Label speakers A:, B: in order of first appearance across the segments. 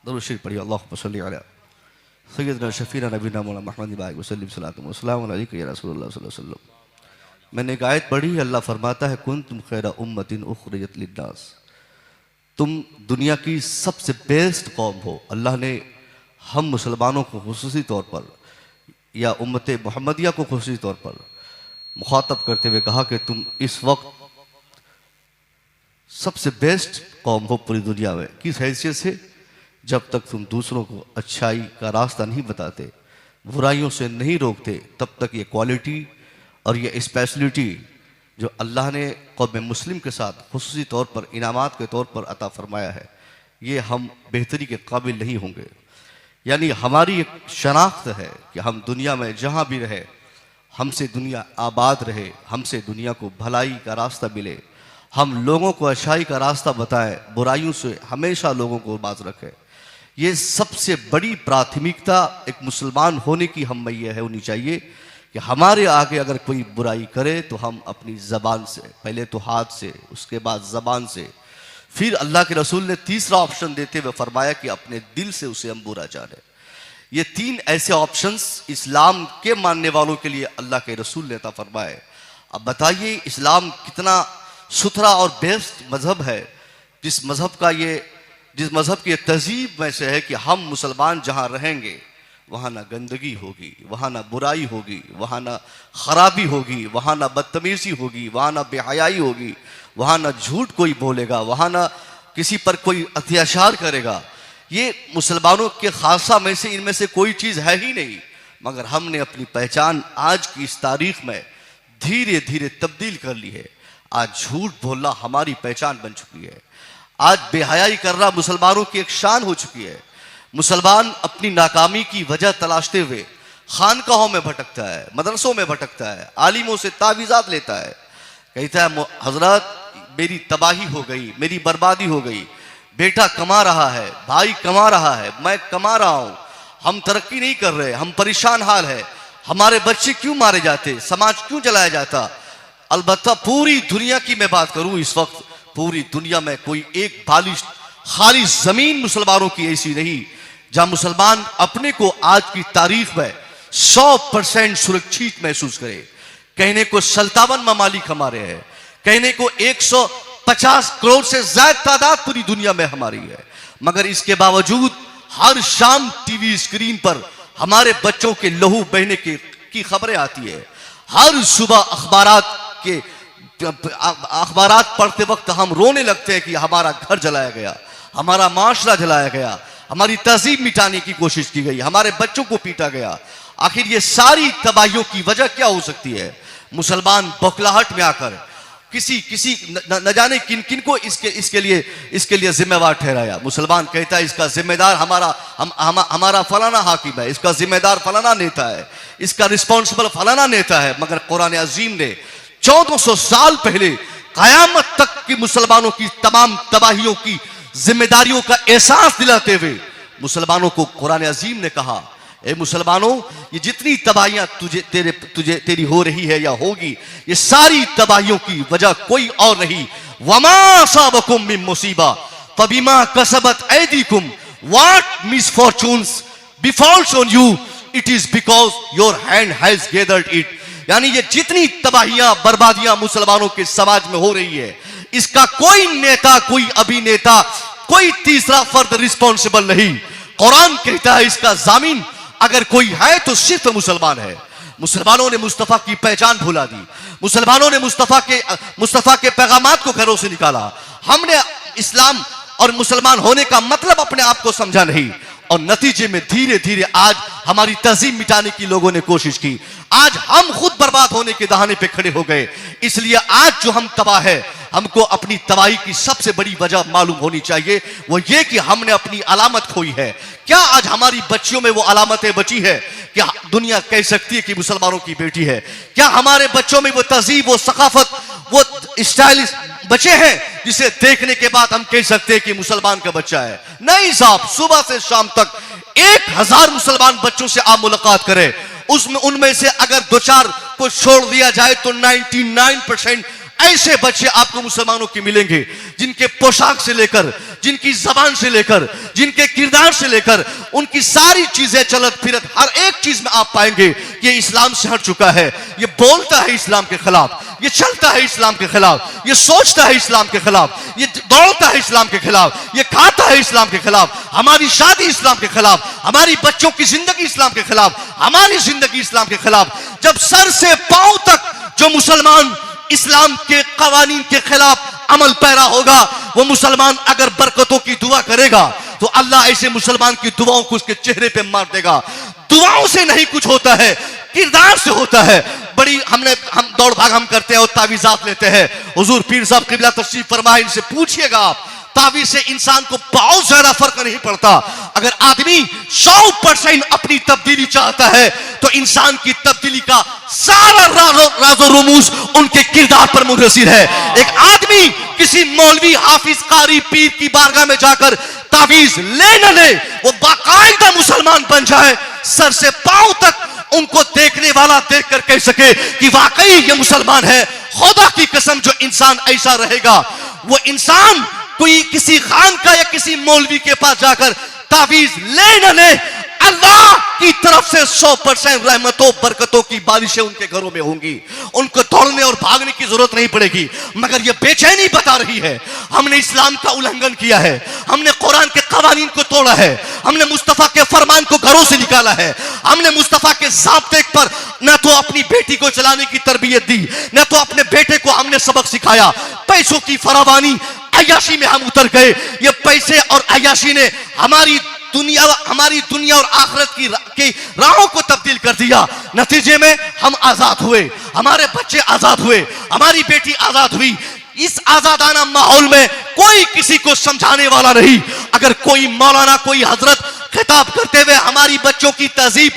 A: दरूद शरीफ पढ़िए। अल्लाहुम्मा सल्ली अला सय्यदना शफीना नबीना मौलाना मुहम्मद बारिक वसल्लम सल्लल्लाहु अलैहि या रसूलुल्लाह सल्लल्लाहु अलैहि वसल्लम। मैंने एक आयत पढ़ी है, अल्लाह फरमाता है कुंतुम खैरा उम्मतिन उखरिजत लिन्नास, तुम दुनिया की सबसे बेस्ट कौम हो। अल्लाह ने हम मुसलमानों को खुसूसी तौर पर या उम्मत मोहम्मदिया को खुसूसी तौर पर मुखातब करते हुए कहा कि तुम इस वक्त सबसे बेस्ट कौम हो पूरी दुनिया में। किस हैसियत से? जब तक तुम दूसरों को अच्छाई का रास्ता नहीं बताते, बुराइयों से नहीं रोकते, तब तक ये क्वालिटी और ये स्पेशलिटी जो अल्लाह ने कौम मुस्लिम के साथ खुसूसी तौर पर इनामात के तौर पर अता फरमाया है, ये हम बेहतरी के काबिल नहीं होंगे। यानी हमारी एक शनाख्त है कि हम दुनिया में जहाँ भी रहे, हमसे दुनिया आबाद रहे, हमसे दुनिया को भलाई का रास्ता मिले, हम लोगों को अच्छाई का रास्ता बताएं, बुराइयों से हमेशा लोगों को बाज रखें। ये सबसे बड़ी प्राथमिकता एक मुसलमान होने की हम में यह है होनी चाहिए कि हमारे आगे अगर कोई बुराई करे तो हम अपनी ज़बान से, पहले तो हाथ से, उसके बाद ज़बान से, फिर अल्लाह के रसूल ने तीसरा ऑप्शन देते हुए फरमाया कि अपने दिल से उसे हम बुरा जाने। ये तीन ऐसे ऑप्शंस इस्लाम के मानने वालों के लिए अल्लाह के रसूल ने अता फरमाए। अब बताइए इस्लाम कितना सुथरा और बेस्ट मजहब है, जिस मजहब की तहजीब में से है कि हम मुसलमान जहाँ रहेंगे वहाँ ना गंदगी होगी, वहाँ ना बुराई होगी, वहाँ ना खराबी होगी, वहाँ ना बदतमीजी होगी, वहाँ ना बेहयाई होगी, वहाँ ना झूठ कोई बोलेगा, वहाँ ना किसी पर कोई अत्याचार करेगा। ये मुसलमानों के खासा में से इनमें से कोई चीज़ है ही नहीं, मगर हमने अपनी पहचान आज की इस तारीख में धीरे धीरे तब्दील कर ली है। आज झूठ बोलना हमारी पहचान बन चुकी है। आज बेहयाई करना मुसलमानों की एक शान हो चुकी है। मुसलमान अपनी नाकामी की वजह तलाशते हुए खानकाहों में भटकता है, मदरसों में भटकता है, आलिमों से तावीज़ात लेता है, कहता है हजरत मेरी तबाही हो गई, मेरी बर्बादी हो गई, बेटा कमा रहा है, भाई कमा रहा है, मैं कमा रहा हूं, हम तरक्की नहीं कर रहे, हम परेशान हाल है, हमारे बच्चे क्यों मारे जाते, समाज क्यों जलाया जाता। अलबत्ता पूरी दुनिया की मैं बात करूं, इस वक्त पूरी दुनिया में कोई एक बालिश खाली जमीन मुसलमानों की ऐसी नहीं जहां मुसलमान अपने को आज की तारीख में 100% सुरक्षित महसूस करे। कहने को 57 ममालिक हमारे हैं, कहने को 150 करोड़ से ज्यादा तादाद पूरी दुनिया में हमारी है, मगर इसके बावजूद हर शाम टीवी स्क्रीन पर हमारे बच्चों के लहू बहने की खबरें आती है। हर सुबह अखबारात पढ़ते वक्त हम रोने लगते हैं कि हमारा घर जलाया गया, हमारा माशरा जलाया गया, हमारी तहजीब मिटाने की कोशिश की गई, हमारे बच्चों को पीटा गया। आखिर ये सारी तबाहियों की वजह क्या हो सकती है? मुसलमान बौखलाहट में आकर किसी न जाने किन किन को इसके लिए जिम्मेवार ठहराया। मुसलमान कहता है इसका जिम्मेदार हमारा फलाना हाकिम है, इसका जिम्मेदार फलाना नेता है, इसका रिस्पॉन्सिबल फलाना नेता है। मगर कुरान अजीम ने 1400 साल पहले कयामत तक की मुसलमानों की तमाम तबाहियों की जिम्मेदारियों का एहसास दिलाते हुए मुसलमानों को कुरान अजीम ने कहा, ए मुसलमानों, ये जितनी तबाहियां तेरी हो रही है या होगी, ये सारी तबाहियों की वजह कोई और नहीं, वमा असाबकुम मिन मुसीबा फबिमा कसबत ऐदीकुम, what misfortunes befalls on you, it is because your hand has gathered it. यानी ये जितनी तबाहियां बर्बादियां मुसलमानों के समाज में हो रही है, इसका कोई नेता, कोई अभिनेता, कोई तीसरा फर्द रिस्पॉन्सिबल नहीं। कुरान कहता है इसका जामीन अगर कोई है तो सिर्फ मुसलमान है। मुसलमानों ने मुस्तफा की पहचान भुला दी, मुसलमानों ने मुस्तफा के पैगामात को घरों से निकाला। हमने इस्लाम और मुसलमान होने का मतलब अपने आप को समझा नहीं, और नतीजे में धीरे धीरे आज हमारी तहजीब मिटाने की लोगों ने कोशिश की। आज हम खुद बर्बाद होने के दहाने पे खड़े हो गए। इसलिए आज जो हम तबाह है, हमको अपनी तबाही की सबसे बड़ी वजह मालूम होनी चाहिए, वो ये कि हमने अपनी अलामत खोई है। क्या आज हमारी बच्चियों में वो अलामतें बची है? क्या दुनिया कह सकती है कि मुसलमानों की बेटी है? क्या हमारे बच्चों में वो तहजीब, वो सकाफत, वो स्टाइलिश बचे हैं जिसे देखने के बाद हम कह सकते हैं कि मुसलमान का बच्चा है? नहीं साहब, सुबह से शाम तक 1000 मुसलमान बच्चों से आप मुलाकात करें, उनमें से अगर 2-4 को छोड़ दिया जाए तो 99% ऐसे बच्चे आपको मुसलमानों के मिलेंगे जिनके पोशाक से लेकर, जिनकी जबान से लेकर, जिनके किरदार से लेकर, उनकी सारी चीजें चलत फिरत हर एक चीज में आप पाएंगे कि ये इस्लाम से हट चुका है, ये बोलता है इस्लाम के खिलाफ, ये चलता है इस्लाम के खिलाफ, ये सोचता है इस्लाम के खिलाफ, ये दौड़ता है इस्लाम के खिलाफ, ये खाता है इस्लाम के खिलाफ, हमारी शादी इस्लाम के खिलाफ, हमारी बच्चों की जिंदगी इस्लाम के खिलाफ, हमारी जिंदगी इस्लाम के खिलाफ। जब सर से पांव तक जो मुसलमान इस्लाम के कवानीन के खिलाफ अमल पैरा होगा, वो मुसलमान अगर बरकतों की दुआ करेगा तो अल्लाह ऐसे मुसलमान की दुआओं को उसके चेहरे पे मार देगा। दुआओं से नहीं कुछ होता है, किरदार से होता है। बड़ी हम दौड़ भाग हम करते हैं और तावीज़ात लेते हैं। हुजूर पीर साहब क़िबला तशरीफ फरमाए, इनसे पूछिएगा आप, तावीज़ से इंसान को बहुत ज्यादा फर्क नहीं पड़ता। अगर आदमी 100% अपनी तब्दीली चाहता है तो इंसान की तब्दीली का सारा राज़ो रुमूज उनके किरदार पर मुनहसर है। एक आदमी किसी मौलवी, हाफिज, कारी, पीर की बारगाह में जाकर तावीज़ ले न ले, वो बाकायदा मुसलमान बन जाए, सर से पांव तक उनको देखने वाला देखकर कह सके कि वाकई ये मुसलमान है। खुदा की कसम, जो इंसान ऐसा रहेगा, वो इंसान कोई किसी खान का या किसी मौलवी के पास जाकर तावीज़ ले न ले, अल्लाह की तरफ से 100% रहमतों बरकतों की बारिशें उनके घरों में होंगी। उनको दौड़ने और भागने की जरूरत नहीं पड़ेगी। मगर यह बेचैनी बता रही है, हमने इस्लाम का उल्लंघन किया है, हमने कुरान के कवानीन को तोड़ा है, हमने मुस्तफा के फरमान को घरों से निकाला है, हमने मुस्तफा के ज़ाब्ते पर न तो अपनी बेटी को चलाने की तरबियत दी, न तो अपने बेटे को हमने सबक सिखाया। पैसों की फरावानी, अय्याशी में हम उतर गए। ये पैसे और अय्याशी ने हमारी दुनिया और आखिरत की राहों को तब्दील कर दिया। नतीजे में हम आजाद हुए, हमारे बच्चे आजाद हुए, हमारी बेटी आजाद हुई। इस आजादाना माहौल में कोई किसी को समझाने वाला नहीं। अगर कोई मौलाना, कोई हजरत खिताब करते हुए हमारी बच्चों की तहजीब,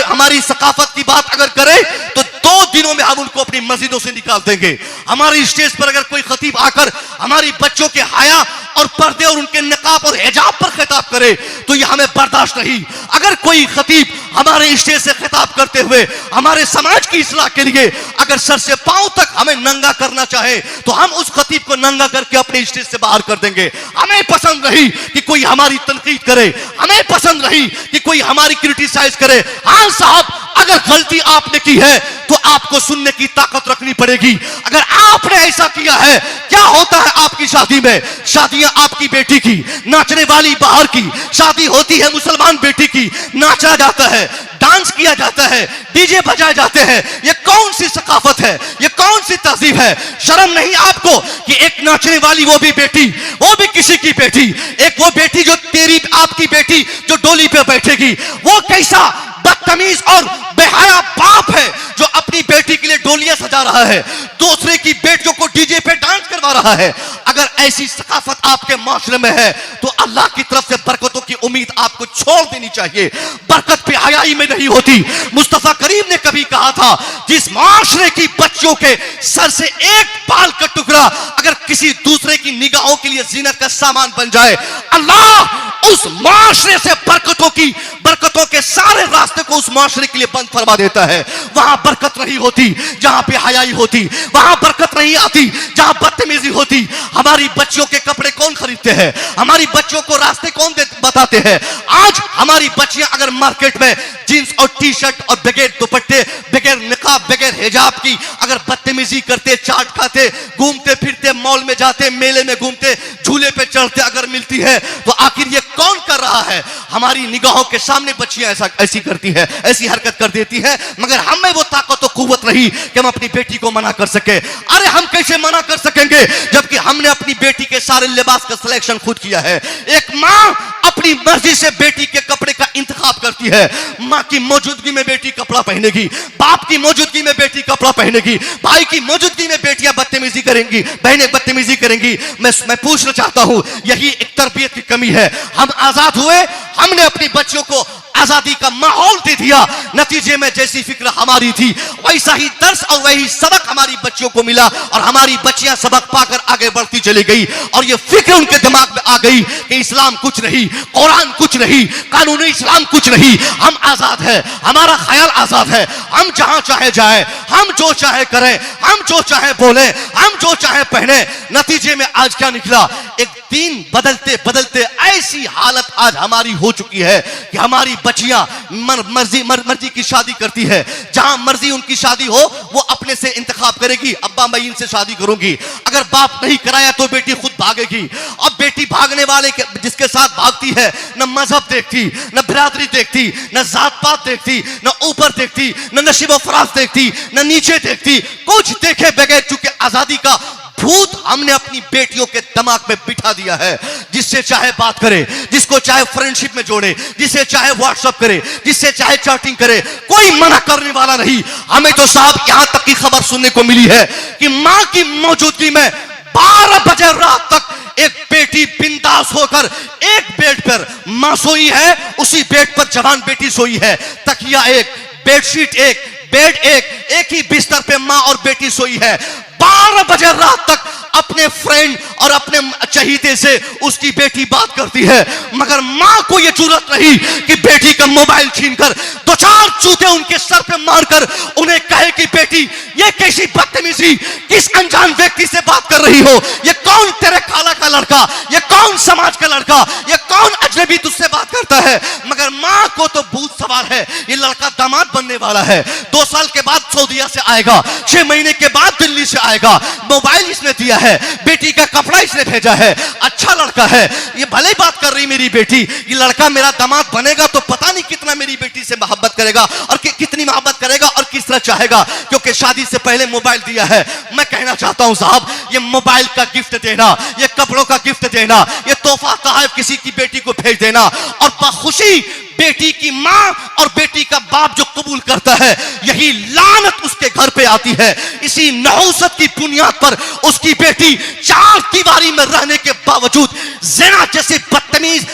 A: हमारी सकाफत की बात अगर करे तो 2 दिनों में हम उनको अपनी मस्जिदों से निकाल देंगे। हमारी स्टेज पर अगर कोई खतीब आकर हमारी बच्चों के हया और पर्दे और उनके निकाब और हिजाब पर खिताब करे तो यह हमें बर्दाश्त नहीं। अगर कोई खतीब हमारे स्टेज से खिताब करते हुए हमारे समाज की इस्लाह के लिए अगर सर से पांव तक हमें नंगा करना चाहे तो हम उस खतीब को नंगा करके अपने स्टेज से बाहर कर देंगे। हमें पसंद नहीं कि कोई हमारी तनकीद करे, हमें पसंद नहीं कि कोई हमारी क्रिटिसाइज करे। हाँ साहब, अगर गलती आपने की है तो आपको सुनने की ताकत रखनी पड़ेगी। अगर आपने ऐसा किया है, क्या होता है आपकी शादी में? शादियां आपकी बेटी की, नाचने वाली बाहर की शादी होती है, मुसलमान बेटी की, नाचा जाता है, डांस किया जाता है, डीजे बजाए जाते हैं। ये कौन सी सकाफत है? ये कौन सी तहजीब है? शर्म नहीं आपको कि एक नाचने वाली, वो भी बेटी, वो भी किसी की बेटी, एक वो बेटी जो तेरी आपकी बेटी जो डोली पे बैठेगी, वो कैसा बदतमीज और बेहया बाप है जो अपनी बेटी के लिए डोलियां सजा रहा है, दूसरे की बेटियों को डीजे पे डांस करवा रहा है। अगर ऐसी सकाफत आपके माशरे में है तो अल्लाह की तरफ से बरकतों की उम्मीद आपको छोड़ देनी चाहिए। बरकत पे हयाई में नहीं होती। मुस्तफा करीम ने कभी कहा था, जिस माशरे की बच्चियों के सर से एक बाल का टुकड़ा अगर किसी दूसरे की निगाहों के लिए जीनत का सामान बन जाए, अल्लाह उस माशरे से बरकतों के सारे रास्ते को उस माशरे के लिए बंद फरमा देता है। वहां बरकत नहीं होती जहां पे हयाई होती, वहां बरकत नहीं आती जहां बदतमीजी होती। हमारी बच्चियों के कपड़े कौन खरीदते हैं? हमारी बच्चियों को रास्ते कौन बताते हैं? आज हमारी बच्चियां अगर मार्केट में जींस और टी शर्ट और बगैर दुपट्टे, बगैर निकाब, बगैर हिजाब की अगर बदतमीजी करते, चाट खाते, घूमते फिरते, मॉल में जाते, मेले में घूमते, झूले पे चढ़ते अगर मिलती है तो आखिर ये कौन कर रहा है? हमारी निगाहों के सामने बच्चियां ऐसी करती है, ऐसी हरकत कर देती है, मगर हमें वो ताकत और कुव्वत नहीं कि हम अपनी बेटी को मना कर सके। अरे हम कैसे मना कर सकेंगे जबकि हमने अपनी बेटी के सारे लिबास का सिलेक्शन खुद किया है। एक मां अपनी मर्जी से बेटी के कपड़े का इंतखाब करती है। मां की मौजूदगी में बेटी कपड़ा पहनेगी, बाप की मौजूदगी में बेटी कपड़ा पहनेगी, भाई की मौजूदगी में बेटियां बदतमीजी करेंगी, बहनें बदतमीजी करेंगी। मैं पूछना चाहता हूं, यही एक तरबियत की कमी है। हम आजाद हुए, हमने अपनी बच्चों को आजादी का माहौल दे दिया, नतीजे में जैसी फिक्र हमारी थी वैसा ही दर्स और वही सबक हमारी बच्चियों को मिला और हमारी बच्चियां सबक पाकर आगे बढ़ती चली गई। और ये फिक्र उनके दिमाग में आ गई कि इस्लाम कुछ नहीं, कुरान कुछ नहीं, कानूनी इस्लाम कुछ नहीं, हम आजाद है, हमारा ख्याल आजाद है, हम जहां चाहे जाए, हम जो चाहे करें, हम जो चाहे बोले, हम जो चाहे पहने। नतीजे में आज क्या निकला? एक दिन बदलते बदलते ऐसी हालत आज हमारी हो चुकी है कि हमारी बच्चियां मर्जी की शादी करती है। जहां मर्जी उनकी शादी हो वो अपने से इंतखाब करेगी, अब्बा मैं इनसे शादी करूंगी। अगर बाप नहीं कराया तो बेटी खुद भागेगी। अब बेटी भागने वाले जिसके साथ भागती है, न मजहब देखती, न बिरादरी देखती, न जात पात देखती, न ऊपर देखती, न नशीब फराज देखती, न नीचे देखती, कुछ देखे बगैर चूंकि आजादी का भूत हमने अपनी बेटियों के दिमाग में बिठा दिया है। जिससे चाहे बात करे, जिसको चाहे फ्रेंडशिप में जोड़े, जिसे चाहे व्हाट्सएप करे, जिससे चाहे चैटिंग करे, कोई मना करने वाला नहीं। हमें तो साहब यहां तक की खबर सुनने को मिली है कि मां की मौजूदगी में 12 बजे रात तक एक बेटी बिंदास होकर एक बेड पर मां सोई है, उसी बेड पर जवान बेटी सोई है। तकिया एक, बेडशीट एक, बेड एक ही बिस्तर पे मां और बेटी सोई है। 12 बजे रात तक अपने फ्रेंड और अपने चहीते से उसकी बेटी बात करती है, मगर मां को यह जरूरत नहीं कि बेटी का मोबाइल छीनकर 2-4 जूते उनके सर पे मारकर उन्हें कहे कि बेटी ये कैसी बदतमीजी, किस अनजान व्यक्ति से बात कर रही हो, ये कौन तेरे खाला का लड़का, ये कौन समाज का लड़का, ये कौन अजनबी तुझसे बात करता है। मगर मां को तो भूत सवार है, ये लड़का दामाद बनने वाला है, 2 साल के बाद सऊदीया से आएगा, 6 महीने के बाद दिल्ली से आएगा, मोबाइल इसने दिया है, बेटी का कपड़ा इसने भेजा है, अच्छा लड़का है, ये भले बात कर रही मेरी बेटी, ये लड़का मेरा दामाद बनेगा तो पता नहीं कितना मेरी बेटी से मोहब्बत करेगा और कितनी मोहब्बत करेगा और किस तरह चाहेगा, क्योंकि शादी से पहले मोबाइल दिया है। मैं कहना चाहता हूं साहब, ये मोबाइल का गिफ्ट देना, ये कपड़ों का गिफ्ट देना, ये तोहफा तोहफ किसी की बेटी को भेज देना और बखुशी बेटी की मां और बेटी का बाप जो कबूल करता है, यही लानत उसके घर पे आती है। इसी नहुसत की बुनियाद पर उसकी बेटी 4 दीवारी में रहने के बावजूद ज़िना जैसे बदतमीज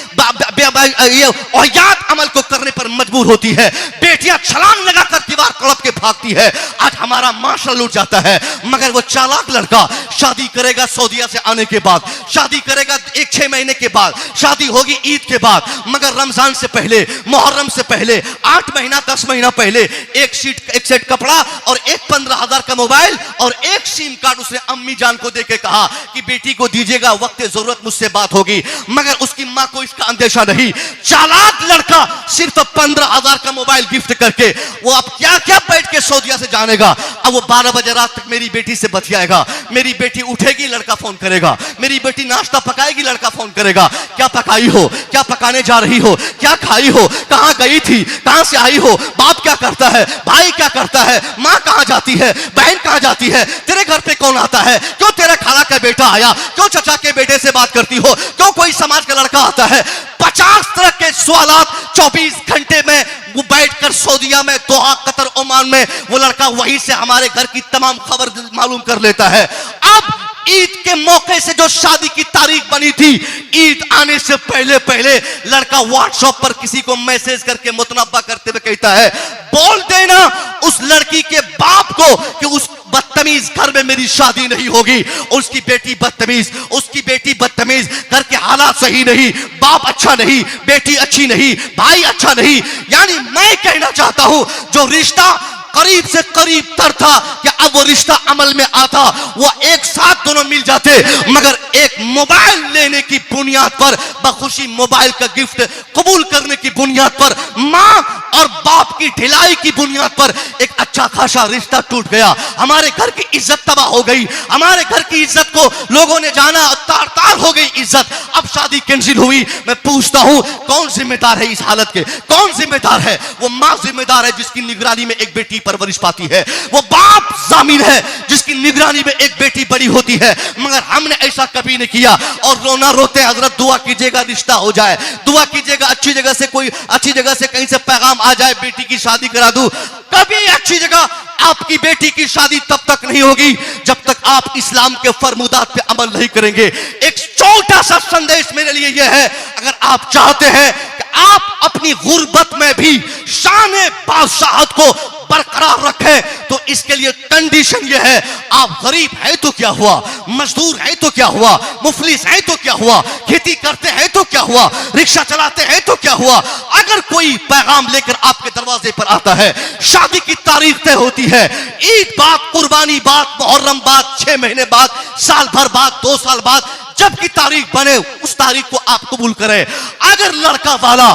A: औयात अमल को करने पर मजबूर होती है। बेटियां छलांग लगाकर दीवार तड़प के भागती है। आज हमारा माशा लूट जाता है, मगर वो चालाक लड़का शादी करेगा सऊदीया से आने के बाद, शादी करेगा 1-6 महीने के बाद, शादी होगी ईद के बाद, मगर रमजान से पहले, मुहर्रम से पहले, 8 महीना 10 महीना पहले एक सेट कपड़ा और एक 15,000 का मोबाइल और एक सिम कार्ड उसने अम्मी जान को देके कहा कि बेटी को दीजिएगा, वक्त जरूरत मुझसे बात होगी। मगर उसकी मां को इसका अंदेशा नहीं। चालाक लड़का सिर्फ 15,000 का मोबाइल गिफ्ट करके वो अब क्या क्या बैठ के सऊदीया से जानेगा। अब वो 12 बजे रात तक मेरी बेटी से बतियाएगा, मेरी बेटी उठेगी लड़का फोन करेगा, मेरी बेटी नाश्ता पकाएगी लड़का फोन करेगा, क्या पकाई हो, क्या पकाने जा रही हो, क्या खाई हो, कहां गई थी, कहां से आई हो, बाप क्या करता है, भाई क्या करता है, मां कहां जाती है, बहन कहां जाती है, तेरे घर पे कौन आता है, क्यों तेरा खाला का बेटा आया, क्यों चचा के बेटे से बात करती हो, क्यों कोई समाज का लड़का आता है। 50 तरह के सवालात 24 घंटे में वो बैठकर सऊदीया में, दोहा, कतर, ओमान में वो लड़का वहीं से हमारे घर की तमाम खबर मालूम कर लेता है। अब ईद के मौके से जो शादी की तारीख बनी थी, ईद आने से पहले पहले लड़का व्हाट्सएप पर किसी को मैसेज करके मुतनब्बा करते हुए कहता है, बोल देना उस लड़की के बाप को कि उस बदतमीज घर में मेरी शादी नहीं होगी। उसकी बेटी बदतमीज, उसकी बेटी बदतमीज, घर के हालात सही नहीं, बाप अच्छा नहीं, बेटी अच्छी नहीं, भाई अच्छा नहीं। यानी मैं कहना चाहता हूं जो रिश्ता करीब से करीब तर था कि अब वो रिश्ता अमल में आता, वो एक साथ दोनों मिल जाते, मगर एक मोबाइल लेने की बुनियाद पर, बखुशी मोबाइल का गिफ्ट कबूल करने की बुनियाद पर, मां और बाप की ढिलाई की बुनियाद पर एक अच्छा खासा रिश्ता टूट गया। हमारे घर की इज्जत तबाह हो गई, हमारे घर की इज्जत को लोगों ने जाना, तार तार हो गई इज्जत। अब शादी कैंसिल हुई। मैं पूछता हूं कौन जिम्मेदार है इस हालत के, कौन जिम्मेदार है? वो मां जिम्मेदार है जिसकी निगरानी में एक बेटी परवरिश पाती है, वो बाप जामिन है जिसकी निगरानी में एक बेटी बड़ी होती है। मगर हमने ऐसा कभी नहीं किया। और रोना रोते हजरत दुआ कीजिएगा रिश्ता हो जाए, दुआ कीजिएगा अच्छी जगह से, कोई अच्छी जगह से कहीं से पैगाम आ जाए, बेटी की शादी करा दूं। कभी अच्छी जगह आपकी बेटी की शादी तब तक नहीं होगी जब तक आप इस्लाम के फरमुदात पे अमल नहीं करेंगे। एक छोटा सा संदेश मेरे लिए यह है, अगर आप चाहते हैं कि आप अपनी गुर्बत में भी शान बादशाहत को बरकरार रखें तो इसके लिए कंडीशन यह है, आप गरीब है तो क्या हुआ, मजदूर है तो क्या हुआ, मुफलिस है तो क्या हुआ, खेती करते हैं तो क्या हुआ, रिक्शा चलाते हैं तो क्या हुआ, अगर कोई पैगाम लेकर आपके दरवाजे पर आता है, शादी की तारीख तय होती है, ईद बाद, कुर्बानी बाद, मुहर्रम बाद, 6 महीने बाद, साल भर बाद, 2 साल बाद, जब की तारीख बने उस तारीख को आप कबूल करें। अगर लड़का वाला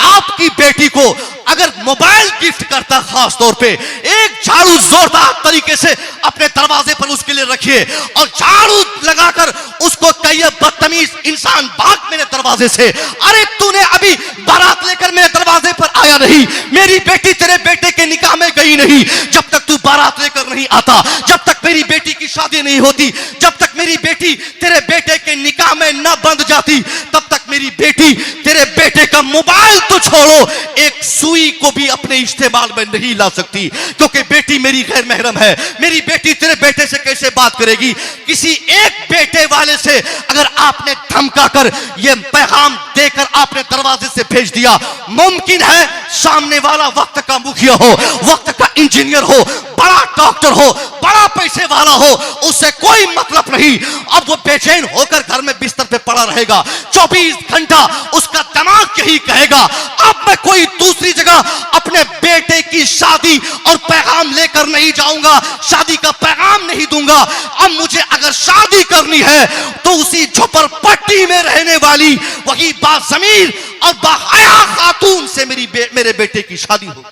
A: आपकी बेटी को अगर मोबाइल गिफ्ट करता, खास तौर पे एक झाड़ू जोरदार तरीके से अपने दरवाजे पर उसके लिए रखिए और झाड़ू लगाकर उसको कहिए, बदतमीज इंसान, भाग मेरे दरवाजे से। अरे तूने अभी बारात लेकर मेरे दरवाजे पर आया नहीं, मेरी बेटी तेरे बेटे के निकाह में गई नहीं। जब तक तू बारात लेकर नहीं आता, जब तक मेरी बेटी की शादी नहीं होती, जब तक मेरी बेटी तेरे बेटे के निकाह में न बंध जाती, तब तक मेरी बेटी तेरे बेटे का मोबाइल तो छोड़ो, एक सुई को भी अपने इस्तेमाल में नहीं ला सकती, क्योंकि बेटी मेरी गैर महरम है। मेरी बेटी तेरे बेटे से कैसे बात करेगी? किसी एक बेटे वाले से अगर आपने धमकाकर यह पैगाम देकर आपने दरवाजे से भेज दिया, मुमकिन है सामने वाला वक्त का मुखिया हो, वक्त का इंजीनियर हो, बड़ा डॉक्टर हो, बड़ा पैसे वाला हो, उससे कोई मतलब नहीं। अब वो बेचैन होकर घर में बिस्तर पे पड़ा रहेगा, 24 घंटा उसका दिमाग यही कहेगा, अब मैं कोई दूसरी जगह अपने बेटे की शादी और पैगाम लेकर नहीं जाऊंगा, शादी का पैगाम नहीं दूंगा। अब मुझे अगर शादी करनी है तो उसी झोपड़पट्टी में रहने वाली वही बाज़मीर और बाहया खातून से मेरे बेटे की शादी होगी।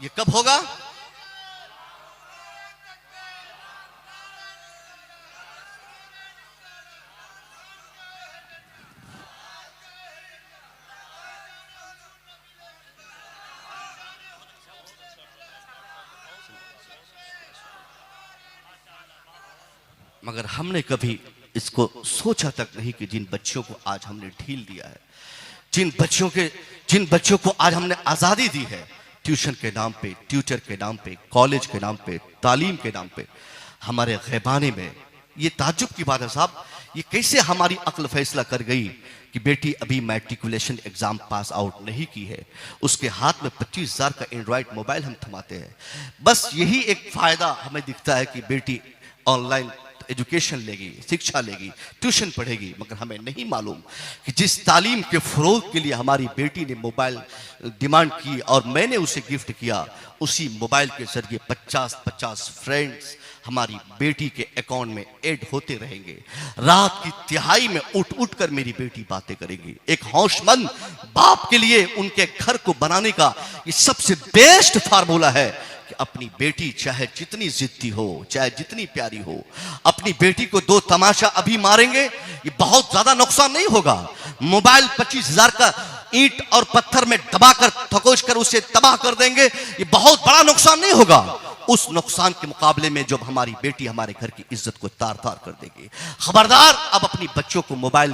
A: ये कब होगा? मगर हमने कभी इसको सोचा तक नहीं कि जिन बच्चों को आज हमने ढील दिया है, जिन बच्चों को आज हमने आज़ादी दी है, ट्यूशन के नाम पे, ट्यूटर के नाम पे, कॉलेज के नाम पे, तालीम के नाम पे, हमारे ग़ैबाने में ये ताज्जुब की बात है साहब, ये कैसे हमारी अक्ल फैसला कर गई कि बेटी अभी मैट्रिकुलेशन एग्जाम पास आउट नहीं की है, उसके हाथ में 25,000 का एंड्रॉयड मोबाइल हम थमाते हैं। बस यही एक फ़ायदा हमें दिखता है कि बेटी ऑनलाइन एजुकेशन लेगी, शिक्षा लेगी, ट्यूशन पढ़ेगी, मगर हमें नहीं मालूम कि जिस तालीम के फ़रोग़ के लिए हमारी बेटी ने मोबाइल डिमांड की और मैंने उसे गिफ्ट किया, उसी मोबाइल के जरिए 50-50 फ्रेंड्स हमारी बेटी के अकाउंट में ऐड होते रहेंगे। रात की तिहाई में उठ कर मेरी बेटी बातें करेगी। एक होशमंद बाप के लिए उनके घर को बनाने का ये सबसे बेस्ट फार्मूला है कि अपनी बेटी चाहे जितनी जिद्दी हो, चाहे जितनी प्यारी हो, अपनी बेटी को 2 तमाशा अभी मारेंगे, ये बहुत ज्यादा नुकसान नहीं होगा। मोबाइल 25,000 का ईंट और पत्थर में दबाकर थकोच कर उसे तबाह कर देंगे, ये बहुत बड़ा नुकसान नहीं होगा। उस नुकसान के मुकाबले में जब हमारी बेटी हमारे घर की इज्जत को तार तार कर देगी। खबरदार, अब अपनी बच्चों को मोबाइल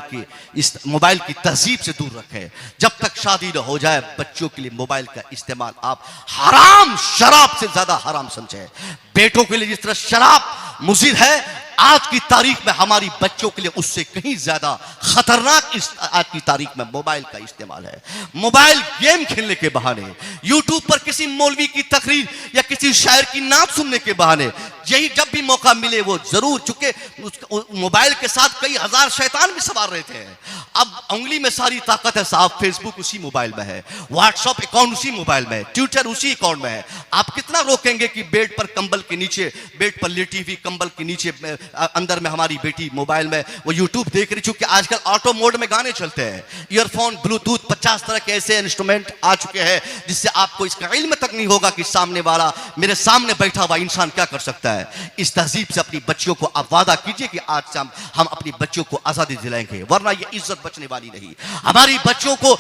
A: की तहजीब से दूर रखें। जब तक शादी न हो जाए, बच्चों के लिए मोबाइल का इस्तेमाल आप हराम, शराब से ज्यादा हराम समझें। बेटों के लिए जिस तरह शराब मुज़िर है, आज की तारीख में हमारी बच्चों के लिए उससे कहीं ज्यादा खतरनाक आज की तारीख में मोबाइल का इस्तेमाल है। मोबाइल गेम खेलने के बहाने, यूट्यूब पर किसी मौलवी की तकरीर या किसी शायर की नात सुनने के बहाने, यही जब भी मौका मिले वो जरूर, चूंकि मोबाइल के साथ कई हजार शैतान भी सवार रहते हैं। अब उंगली में सारी ताकत है साहब, फेसबुक उसी मोबाइल में है, व्हाट्सएप अकाउंट उसी मोबाइल में है, ट्विटर उसी अकाउंट में है। आप कितना रोकेंगे कि बेड पर कंबल के नीचे, बेड पर लेटी हुई कंबल के नीचे अंदर में हमारी बेटी मोबाइल में वो यूट्यूब देख रही, चूंकि आजकल ऑटो मोड में गाने चलते हैं, ईयरफोन, ब्लूटूथ, 50 तरह के ऐसे इंस्ट्रूमेंट आ चुके हैं जिससे आपको इसका इल्म तक नहीं होगा कि सामने वाला, मेरे सामने बैठा हुआ इंसान क्या कर सकता है। इस तहजीब से अपनी बच्चियों को आप वादा कीजिए कि आज से हम अपनी बच्चियों को आजादी दिलाएंगे, वरना ये इज्जत बचने वाली नहीं। हमारी बच्चों को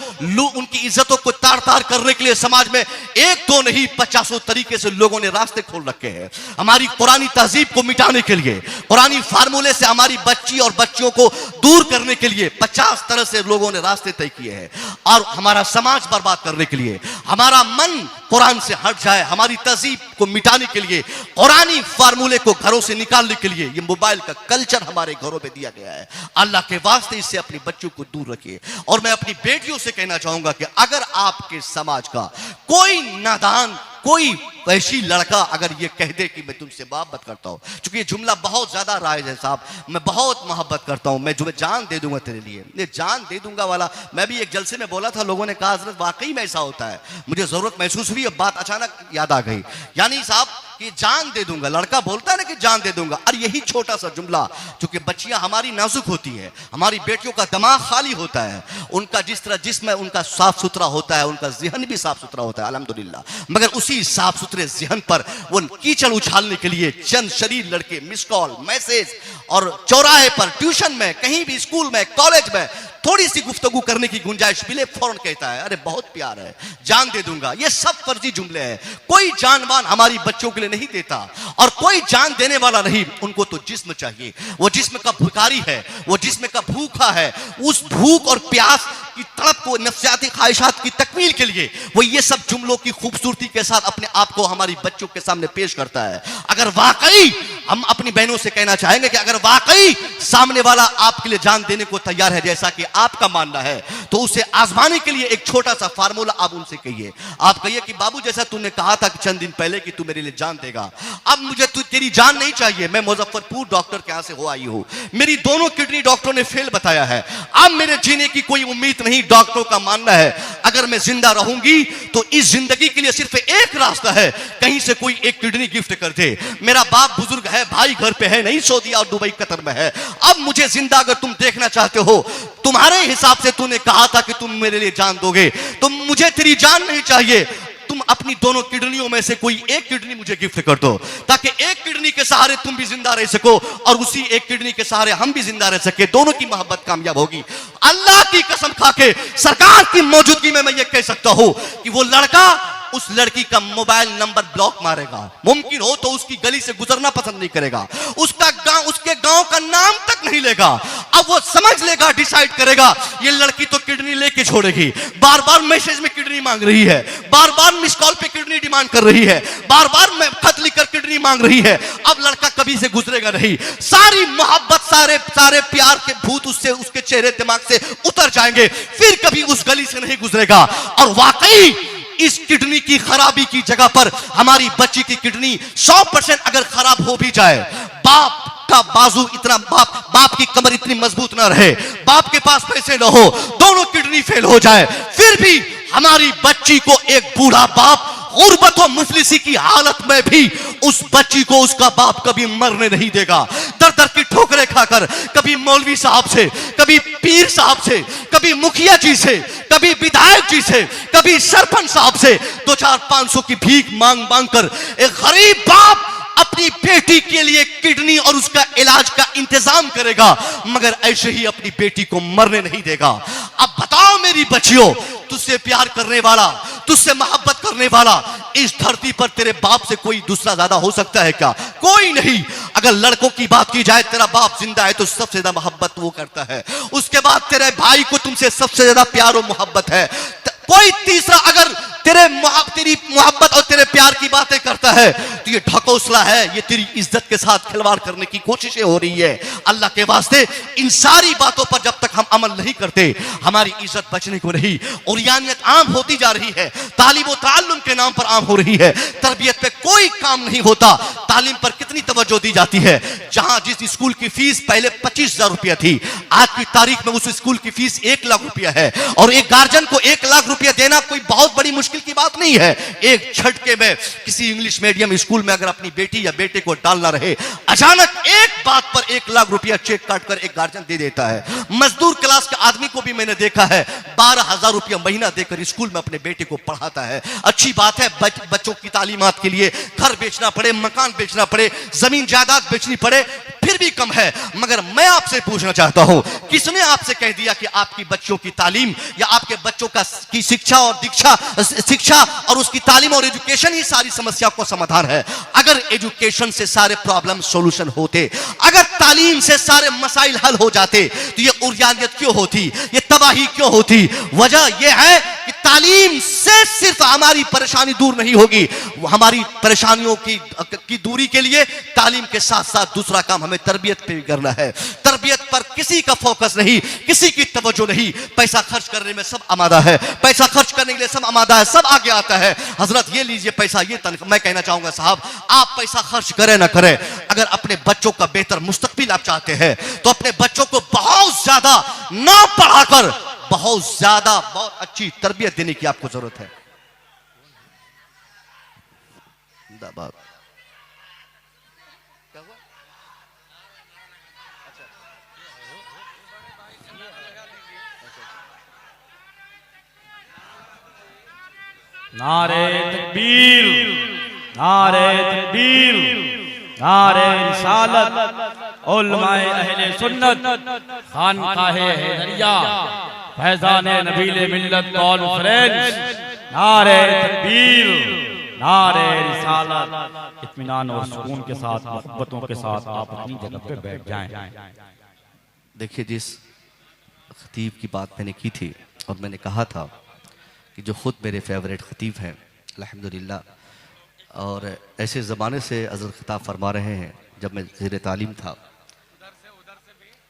A: उनकी इज्जतों को तार तार करने के लिए समाज में 1-2 नहीं 50 तरीके से लोगों ने रास्ते खोल रखे हैं। हमारी पुरानी तहजीब को मिटाने के लिए, पुरानी फार्मूले से हमारी बच्ची और बच्चियों को दूर करने के लिए 50 तरह से लोगों ने रास्ते तय किए हैं। और हमारा समाज बर्बाद करने के लिए, हमारा मन कुरान से हट जाए, हमारी तहजीब को मिटाने के लिए, कुरानी फार्मूले को घरों से निकालने के लिए ये मोबाइल का कल्चर हमारे घरों में दिया गया है। अल्लाह के वास्ते इससे अपने बच्चों को दूर रखिए। और मैं अपनी बेटियों से कहना चाहूंगा कि अगर आपके समाज का कोई नादान, कोई वैसी लड़का अगर ये कह दे कि मैं तुमसे मोहब्बत करता हूं, क्योंकि ये जुमला बहुत ज्यादा राइज है साहब, मैं बहुत मोहब्बत करता हूं, मैं तुम्हें जान दे दूंगा तेरे लिए, ये जान दे दूंगा वाला, मैं भी एक जलसे में बोला था, लोगों ने कहा हजरत वाकई में ऐसा होता है, मुझे जरूरत महसूस हुई, अब बात अचानक याद आ गई। यानी साहब कि जान दे दूंगा, लड़का बोलता है ना कि जान दे दूंगा, और यही छोटा सा जुमला, चूंकि बच्चियां हमारी नाजुक होती है, हमारी बेटियों का दिमाग खाली होता है, उनका जिस तरह जिस्म है उनका साफ सुथरा होता है, उनका ज़हन भी साफ सुथरा होता है अल्हम्दुलिल्लाह, मगर उसी साफ सुथरे ज़हन पर वो कीचड़ उछालने के लिए चंद शरीर लड़के मिस कॉल, मैसेज और चौराहे पर, ट्यूशन में, कहीं भी स्कूल में, कॉलेज में थोड़ी सी गुफ्तगू करने की गुंजाइश मिले फौरन कहता है अरे बहुत प्यार है, जान दे दूंगा। ये सब फर्जी जुमले हैं, कोई जानवान हमारी बच्चों के लिए नहीं देता और कोई जान देने वाला नहीं, उनको तो जिस्म चाहिए, वो जिस्म का भिखारी है, वो जिस्म का भूखा है, उस भूख और प्यास की तड़प को, नफ्सियाती ख्वाहिशात की तकमील के लिए वो ये सब जुमलों की खूबसूरती के साथ अपने आप को हमारी बच्चों के सामने पेश करता है। अगर वाकई हम अपनी बहनों से कहना चाहेंगे कि अगर वाकई सामने वाला आपके लिए जान देने को तैयार है जैसा कि आपका मानना है, तो उसे आजमाने के लिए एक छोटा सा फार्मूला आप उनसे कहिए। आप कहिए कि बाबू जैसा तूने कहा था कि चंद दिन पहले कि तू मेरे लिए जान देगा, अब मुझे तेरी जान नहीं चाहिए, मैं मुजफ्फरपुर डॉक्टर के यहां से हो आई हूं, मेरी दोनों किडनी डॉक्टरों ने फेल बताया है, अब मेरे जीने की कोई उम्मीद नहीं, डॉक्टरों का मानना है अगर मैं जिंदा रहूंगी तो इस जिंदगी के लिए सिर्फ एक रास्ता है, कहीं से कोई एक किडनी गिफ्ट कर दे, मेरा बाप बुजुर्ग है, भाई घर पे है नहीं, सऊदी और दुबई कतर में है, अब मुझे जिंदा अगर तुम देखना चाहते हो, तुम्हारे हिसाब से तूने कहा था कि तुम मेरे लिए जान दोगे, तो मुझे तेरी जान नहीं चाहिए, तुम अपनी दोनों किडनियों में से कोई एक किडनी मुझे गिफ्ट कर दो, ताकि एक किडनी के सहारे तुम भी जिंदा रह सको और उसी एक किडनी के सहारे हम भी जिंदा रह सके, दोनों की मोहब्बत कामयाब होगी। अल्लाह की कसम खाके सरकार की मौजूदगी में मैं ये कह सकता हूं कि वो लड़का उस लड़की का मोबाइल नंबर ब्लॉक मारेगा, मुमकिन हो तो उसकी गली से गुजरना पसंद नहीं करेगा, उसके गांव का नाम तक नहीं लेगा। अब वो समझ लेगा, डिसाइड करेगा ये लड़की तो किडनी लेके छोड़ेगी, बार बार मैसेज में किडनी मांग रही है, बार बार मिस कॉल पे किडनी डिमांड कर रही है, बार बार खत लिखकर किडनी मांग रही है, अब लड़का कभी से गुजरेगा नहीं, सारी मोहब्बत, सारे प्यार के भूत उससे, उसके चेहरे दिमाग से उतर जाएंगे, फिर कभी उस गली से नहीं गुजरेगा। और वाकई इस किडनी की खराबी की जगह पर हमारी बच्ची की किडनी 100% अगर खराब हो भी जाए, बाप का बाजू इतना, बाप की कमर इतनी मजबूत ना रहे, बाप के पास पैसे ना हो, दोनों किडनी फेल हो जाए, फिर भी हमारी बच्ची को एक बूढ़ा बाप गुर्बत और मुफलिसी की हालत में भी उस बच्ची को उसका बाप कभी मरने नहीं देगा। दर दर की ठोकरें खाकर, कभी मौलवी साहब से, कभी पीर साहब से, कभी मुखिया जी से, कभी विधायक जी से, कभी सरपंच साहब से 2-4-500 की भीख मांग मांग कर एक गरीब बाप अपनी बेटी के लिए किडनी और उसका इलाज का इंतजाम करेगा, मगर ऐसे ही अपनी बेटी को मरने नहीं देगा। अब बताओ मेरी बच्चियों, तुझसे प्यार करने वाला, तुझसे मोहब्बत करने वाला इस धरती पर तेरे बाप से कोई दूसरा ज्यादा हो सकता है क्या? कोई नहीं। अगर लड़कों की बात की जाए, तेरा बाप जिंदा है तो सबसे ज्यादा मोहब्बत वो करता है, उसके बाद तेरे भाई को तुमसे सबसे ज्यादा प्यार और मोहब्बत है, कोई तीसरा अगर तेरी मोहब्बत और तेरे प्यार की बातें करता है तो ये ढकोसला है, ये तेरी इज्जत के साथ खिलवाड़ करने की कोशिशें हो रही है। अल्लाह के वास्ते इन सारी बातों पर जब तक हम अमल नहीं करते, हमारी इज्जत बचने को नहीं, उरियानियत आम होती जा रही है, तालीम व ताल्लुम के नाम पर आम हो रही है, तरबियत पे कोई काम नहीं होता। तालीम पर कितनी तवज्जो दी जाती है, जहां जिस स्कूल की फीस पहले 25,000 रुपया थी, आज की तारीख में उस स्कूल की फीस 1 लाख रुपया है, और एक गार्जियन को 1 लाख रुपया देना कोई बहुत बड़ी मुश्किल की बात नहीं है। एक झटके में किसी इंग्लिश मीडियम स्कूल में अगर अपनी बेटी या बेटे को डालना रहे, अचानक एक बात पर 1 लाख रुपया चेक काट कर एक गार्जियन दे देता है। मजदूर क्लास के आदमी को भी मैंने देखा है 12,000 रुपया महीना देकर स्कूल में अपने बेटे को पढ़ाता है। अच्छी बात है, बच्चों की तालीमात के लिए घर बेचना पड़े, मकान बेचना पड़े, जमीन जायदाद बेचनी पड़े, फिर भी कम है। मगर मैं आपसे पूछना चाहता हूं, किसने आपसे कह दिया कि आपकी बच्चों की तालीम या आपके बच्चों की शिक्षा और उसकी तालीम और एजुकेशन ही सारी समस्या को समाधान है? अगर एजुकेशन से सारे प्रॉब्लम सॉल्यूशन होते, अगर तालीम से सारे मसाइल हल हो जाते, तो ये उरियानियत क्यों होती, ये तबाही क्यों होती? वजह यह है कि तालीम इससे सिर्फ हमारी परेशानी दूर नहीं होगी, हमारी परेशानियों की दूरी के लिए तालीम के साथ साथ दूसरा काम हमें तरबियत पे भी करना है। तरबियत पर किसी का फोकस नहीं, किसी की तवज्जो नहीं। पैसा खर्च करने में सब आमादा है, पैसा खर्च करने के लिए सब आमादा है, सब आगे आता है। हजरत ये लीजिए पैसा, ये तनख्वाह। मैं कहना चाहूंगा साहब, आप पैसा खर्च करें ना करें, अगर अपने बच्चों का बेहतर मुस्तकबिल आप चाहते हैं तो अपने बच्चों को बहुत ज्यादा ना पढ़ाकर बहुत ज्यादा बहुत अच्छी तरबियत देने की आपको जरूरत है।
B: नारे तकबीर, नारे तकबीर, नारे रिसालत, उलमाए अहले सुन्नत, खानकाहे हैदरिया, फैज़ाने नबीले मिल्लत कॉन्फ्रेंस। नारे तकबीर, नारे रिसालत। इत्मीनान और सुकून के साथ, मोहब्बतों के साथ आप अपनी जगह पे बैठ जाएं।
A: देखिए, जिस खतीब की बात मैंने की थी और मैंने कहा था कि जो ख़ुद मेरे फेवरेट खतीब हैं अल्हम्दुलिल्लाह, और ऐसे ज़माने से हज़रत खिताब फरमा रहे हैं जब मैं ज़ेर तालीम था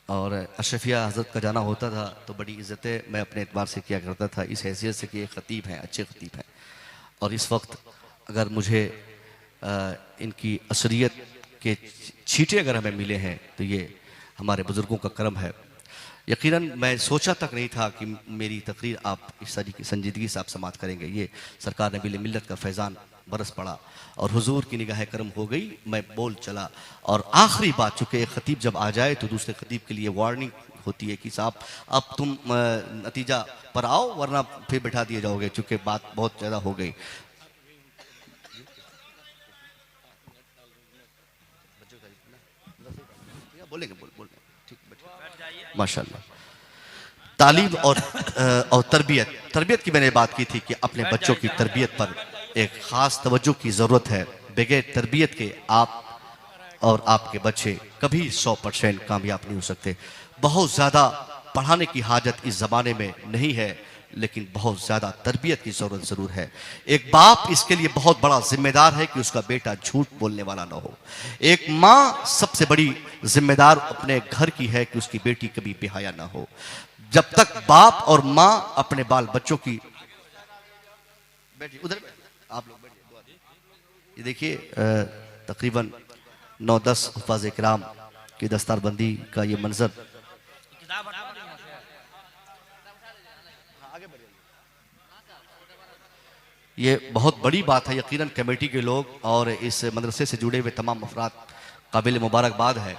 A: और अशरफिया हज़रत का जाना होता था तो बड़ी इज़्ज़तें मैं अपने एतबार से किया करता था, इस हैसियत से कि ये ख़तीब हैं, अच्छे ख़तीब हैं। और इस वक्त अगर मुझे इनकी असरियत के छींटे अगर हमें मिले हैं तो ये हमारे बुज़ुर्गों का करम है। यकीनन मैं सोचा तक नहीं था कि मेरी तकरीर आप इस तरीके संजीदगी से आप समाप्त करेंगे। ये सरकार नबील मिल्लत का फैज़ान बरस पड़ा और हुजूर की निगाह करम हो गई, मैं बोल चला। और आखिरी बात, चूँकि एक ख़तीब जब आ जाए तो दूसरे ख़तीब के लिए वार्निंग होती है कि साहब अब तुम नतीजा पर आओ वरना फिर बैठा दिए जाओगे, चूँकि बात बहुत ज़्यादा हो गई। बोलेंगे ठीक, माशाल्लाह। तालीम और तरबियत की मैंने बात की थी कि अपने बच्चों की तरबियत पर एक ख़ास तवज्जो की ज़रूरत है। बगैर तरबियत के आप और आपके बच्चे कभी 100% कामयाब नहीं हो सकते। बहुत ज़्यादा पढ़ाने की हाजत इस ज़माने में नहीं है, लेकिन बहुत ज़्यादा तरबियत की ज़रूरत ज़रूर है। एक बाप इसके लिए बहुत बड़ा जिम्मेदार है कि उसका बेटा झूठ बोलने वाला ना हो। एक माँ सबसे बड़ी जिम्मेदार अपने घर की है कि उसकी बेटी कभी बेहया ना हो। जब तक बाप और माँ अपने बाल बच्चों की बैठिए उधर आप लोग बैठिए, ये देखिए तकरीबन 9-10 हुफ़ाज़ इकराम की दस्तारबंदी का ये मंजर। ये बहुत बड़ी बात है। यकीनन कमेटी के लोग और इस मदरसे से जुड़े हुए तमाम अफराद काबिल मुबारकबाद है।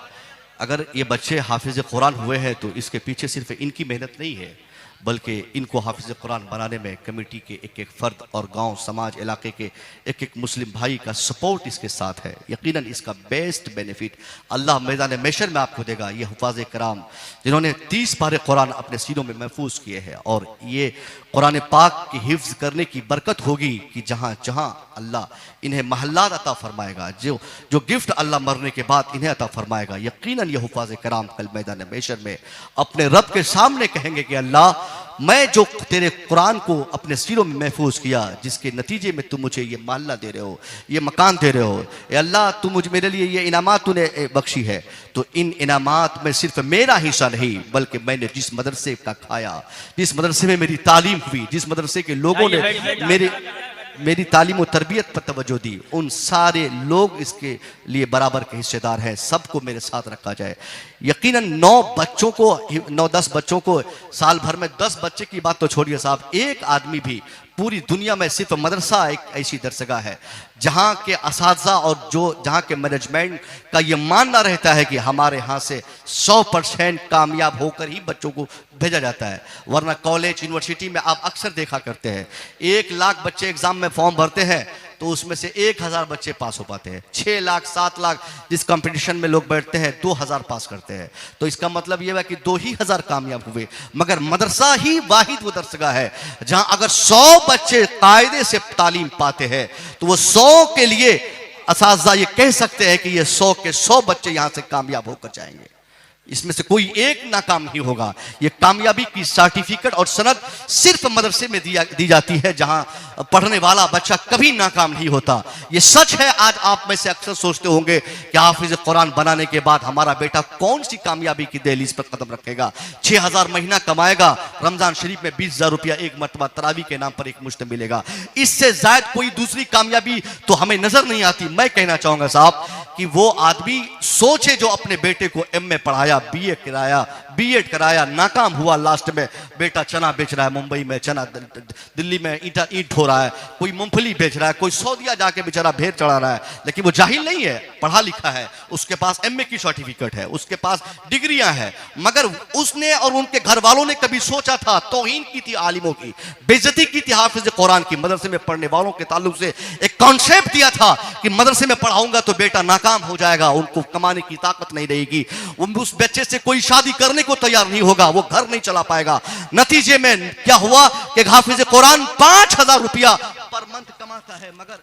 A: अगर ये बच्चे हाफिज़ कुरान हुए हैं तो इसके पीछे सिर्फ इनकी मेहनत नहीं है, बल्कि इनको हाफिज़ कुरान बनाने में कमेटी के एक एक फ़र्द और गांव समाज इलाके के एक एक मुस्लिम भाई का सपोर्ट इसके साथ है। यकीनन इसका बेस्ट बेनिफिट अल्लाह मैदान महशर में आपको देगा। ये हुफ़ाज़ कराम जिन्होंने 30 पारे कुरान अपने सीनों में महफूज किए हैं, और ये कुरान पाक की हिफ्ज़ करने की बरकत होगी कि जहाँ जहाँ अल्लाह इन्हें महल्लात अता फरमाएगा, जो गिफ्ट अल्लाह मरने के बाद इन्हें अता फरमाएगा। यकीनन ये हुफ़ाज़ कराम कल मैदान महशर में अपने रब के सामने कहेंगे कि अल्लाह, मैं जो तेरे कुरान को अपने सीरों में महफूज किया, जिसके नतीजे में तुम मुझे ये महल्ला दे रहे हो, ये मकान दे रहे हो, अल्लाह तुम मुझे मेरे लिए ये इनामात तूने बख्शी है, तो इन इनामात में सिर्फ मेरा हिस्सा नहीं बल्कि मैंने जिस मदरसे का खाया, जिस मदरसे में मेरी तालीम हुई, जिस मदरसे के लोगों ने मेरी तालीम और तरबियत पर तवज्जो दी, उन सारे लोग इसके लिए बराबर के हिस्सेदार हैं। सबको मेरे साथ रखा जाए। यकीनन 9-10 बच्चों को साल भर में 10 बच्चे की बात तो छोड़िए साहब, एक आदमी भी पूरी दुनिया में सिर्फ मदरसा एक ऐसी दरसगाह है जहाँ के असातिज़ा और जहाँ के मैनेजमेंट का ये मानना रहता है कि हमारे यहाँ से 100% कामयाब होकर ही बच्चों को भेजा जाता है। वरना कॉलेज यूनिवर्सिटी में आप अक्सर देखा करते हैं 1 लाख बच्चे एग्जाम में फॉर्म भरते हैं तो उसमें से 1000 बच्चे पास हो पाते हैं। 6 लाख 7 लाख जिस कंपटीशन में लोग बैठते हैं 2000 पास करते हैं। तो इसका मतलब यह है कि 2000 कामयाब हुए। मगर मदरसा ही वाहिद वो दरसगाह है जहां अगर 100 बच्चे कायदे से तालीम पाते हैं तो वो 100 के लिए असातिज़ा ये कह सकते हैं कि ये 100 के 100 बच्चे यहां से कामयाब होकर जाएंगे। इसमें से कोई एक नाकाम नहीं होगा। ये कामयाबी की सर्टिफिकेट और सनद सिर्फ मदरसे में दी जाती है, जहां पढ़ने वाला बच्चा कभी नाकाम नहीं होता। ये सच है। आज आप में से अक्सर सोचते होंगे कि हाफिज कुरान बनाने के बाद हमारा बेटा कौन सी कामयाबी की दहलीज पर कदम रखेगा। 6,000 महीना कमाएगा, रमजान शरीफ में 20,000 रुपया एक मरतबा तरावी के नाम पर एक मुश्त मिलेगा। इससे ज्यादा कोई दूसरी कामयाबी तो हमें नजर नहीं आती। मैं कहना चाहूंगा साहब कि वो आदमी सोचे जो अपने बेटे को एमए पढ़ाया, बीएड कराया, नाकाम हुआ, लास्ट में बेटा चना बेच रहा है मुंबई में, चना दिल्ली में ईंट ढो रहा है, कोई मूंगफली बेच रहा है, कोई सऊदीया जाके बेचारा भेड़ चढ़ा रहा है। लेकिन वो जाहिल नहीं है, पढ़ा लिखा है, उसके पास एमए की सर्टिफिकेट है, उसके पास डिग्रियां हैं। मगर उसने और उनके घर वालों ने कभी सोचा था, तौहीन की थी आलिमों की, बेइज्जती की थी हाफिज कुरान की, मदरसे में पढ़ने वालों के ताल्लुक से एक कॉन्सेप्ट दिया था कि मदरसे में पढ़ाऊंगा तो बेटा नाकाम हो जाएगा, उनको कमाने की ताकत नहीं रहेगी, उस बच्चे से कोई शादी करने को तैयार नहीं होगा, वो घर नहीं चला पाएगा। नतीजे में क्या हुआ कि हाफिज कुरान 5,000 रुपया पर मंथ कमाता है, मगर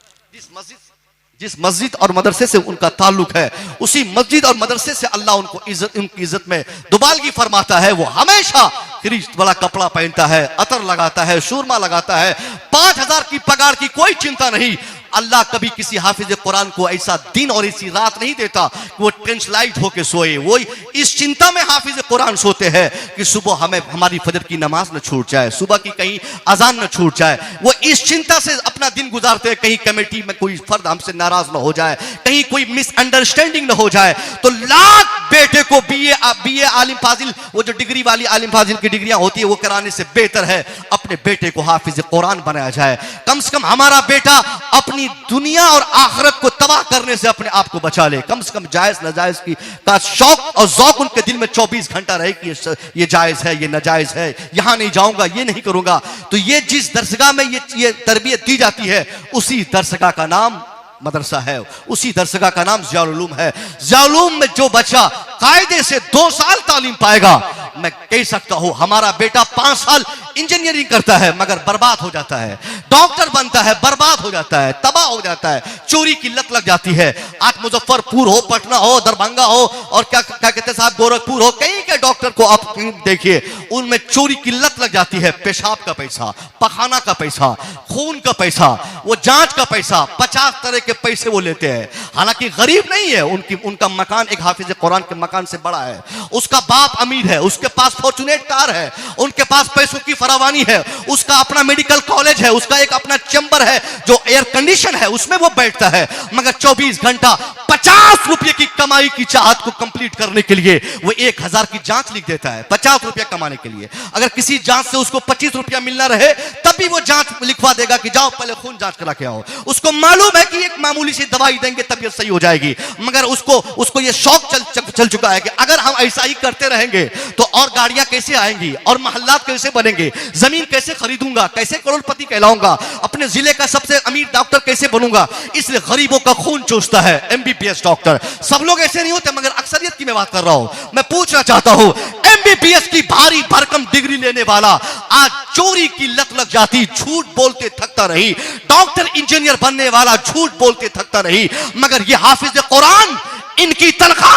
A: जिस मस्जिद और मदरसे से उनका ताल्लुक है, उसी मस्जिद और मदरसे से अल्लाह उनको उनकी इज्जत में दुबालगी फरमाता है। वो हमेशा क्रीज वाला कपड़ा पहनता है, अतर लगाता है, सूरमा लगाता है। 5,000 की पगार की कोई चिंता नहीं। अल्लाह कभी किसी हाफिज कुरान को ऐसा दिन और ऐसी रात नहीं देता कि वो टेंशलाइट होकर सोए। वो इस चिंता में हाफिज कुरान सोते हैं कि सुबह हमारी फजर की नमाज न छूट जाए, सुबह की कहीं अजान न छूट जाए। वो इस चिंता से अपना दिन गुजारते हैं, कहीं कमेटी में कोई फर्द हमसे नाराज न हो जाए, कहीं कोई मिसअंडरस्टैंडिंग न हो जाए। तो लाख बेटे को बीए आलिम फाजिल, वो जो डिग्री वाली आलिम फाजिल की डिग्रियां होती है, वो कराने से बेहतर है अपने बेटे को हाफिज कुरान बनाया जाए। कम से कम हमारा बेटा अपनी दुनिया और आखिरत को तबाह करने से अपने आप को बचा ले। कम से कम जायज नाजायज की का शौक और ज़ौक उनके दिल में 24 घंटा रहे कि ये जायज है, ये नाजायज है, यहां नहीं जाऊंगा, ये नहीं करूंगा। तो ये जिस दरसगाह में ये तरबियत दी जाती है, उसी दरसगाह का नाम मदरसा है, उसी दरसगाह का नाम ज़ियाउल उलूम है। ज़ियाउल उलूम में जो बच्चा कायदे से 2 साल तालीम पाएगा, मैं कह सकता हूं हमारा बेटा 5 साल इंजीनियरिंग करता है मगर बर्बाद हो जाता है, डॉक्टर बनता है बर्बाद हो जाता है, तबाह हो जाता है, चोरी की लत लग जाती है। आज मुजफ्फरपुर हो, पटना हो, दरभंगा हो और क्या कहते हैं साहब, गोरखपुर हो, कहीं के डॉक्टर को आप देखिए, उनमें चोरी की लत लग जाती है। पेशाब का पैसा, पखाना का पैसा, खून का पैसा, वो जांच का पैसा, 50 तरह के पैसे वो लेते हैं। हालांकि गरीब नहीं है, उनका मकान एक हाफिज कुरान के मकान से बड़ा है, उसका बाप अमीर है, उसके पास फॉर्चुनेट कार है, उनके पास पैसों की फरावानी है, उसका अपना मेडिकल कॉलेज है, उसका एक अपना चैम्बर है जो एयर कंडीशन है, उसमें वो बैठता है। मगर 24 घंटा 50 रुपए की कमाई की चाहत को कंप्लीट करने के लिए वो 1,000 की जांच लिख देता है 50 रुपया कमाने के लिए। अगर किसी जांच से उसको 25 रुपया मिलना रहे तब भी वो जांच लिखवा देगा कि जाओ पहले खून जांच करा के आओ। उसको मालूम है कि एक मामूली सी दवाई देंगे तबीयत सही हो जाएगी, मगर उसको ये शौक चल चुका है कि अगर हम ऐसा ही करते रहेंगे तो और गाड़ियां कैसे आएंगी, और मोहल्लात कैसे बनेंगे, जमीन कैसे खरीदूंगा, कैसे करोड़पति कहलाऊंगा, अपने जिले का सबसे अमीर डॉक्टर कैसे बनूंगा। इसलिए गरीबों का खून चूसता है एमबीबीएस डॉक्टर। सब लोग ऐसे नहीं होते, मगर अक्सरियत की मैं बात कर रहा हूं। मैं पूछना चाहता हूं, एमबीबीएस की भारी भरकम डिग्री लेने वाला आज चोरी की लत लग जाती, झूठ बोलते थकता रही, डॉक्टर इंजीनियर बनने वाला झूठ बोलते थकता रही, मगर ये हाफिज कुरान, इनकी तनख्वाह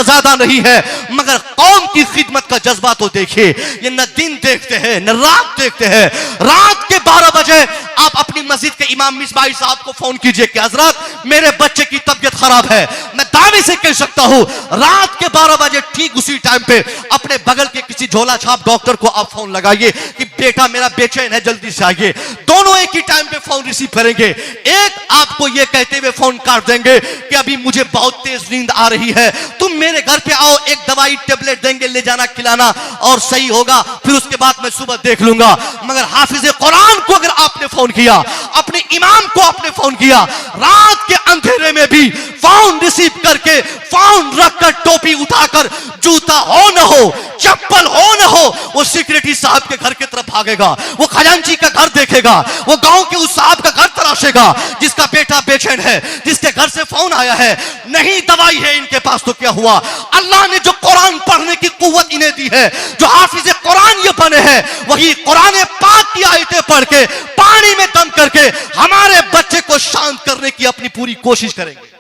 A: ज्यादा नहीं है मगर कौम की खिदमत का जज्बा तो देखिए। ये न दिन देखते हैं न रात देखते हैं। रात के 12 बजे आप अपनी मस्जिद के इमाम मिसबाही साहब को फोन कीजिए कि हजरत मेरे बच्चे की तबीयत खराब है। मैं दावे से कह सकता हूं रात के 12 बजे ठीक उसी टाइम पे अपने बगल के किसी झोला छाप डॉक्टर को आप फोन लगाइए कि बेटा मेरा बेचैन है, जल्दी से आइए। दोनों एक ही टाइम पे फोन रिसीव करेंगे। एक आपको ये कहते हुए फोन काट देंगे कि अभी मुझे बहुत तेज नींद आ रही है, तुम मेरे घर पे आओ, एक दवाई टेबलेट देंगे, ले जाना खिलाना और सही होगा, फिर उसके बाद मैं सुबह देख लूंगा। मगर हाफिज कुरान को अगर आपने फोन किया, अपने इमाम को आपने फोन किया, रात के अंधेरे में भी फोन रिसीव करके, फोन रखकर, टोपी उठाकर, जूता हो न हो, चप्पल हो न हो, वो सेक्रेटरी साहब के घर की तरफ भागेगा, वो खजांची का घर देखेगा, वो गांव के उस साहब का घर तलाशेगा जिसका बेटा बेचैन है, जिसके घर से फोन आया है। नहीं दवाई है इनके पास तो क्या हुआ, अल्लाह ने जो कुरान पढ़ने की कुव्वत इन्हें दी है, जो हाफिज कुरान ये बने हैं, वही कुरान पाक की आयतें पढ़ के, पानी में दम करके हमारे बच्चे को शांत करने की अपनी पूरी कोशिश करेंगे।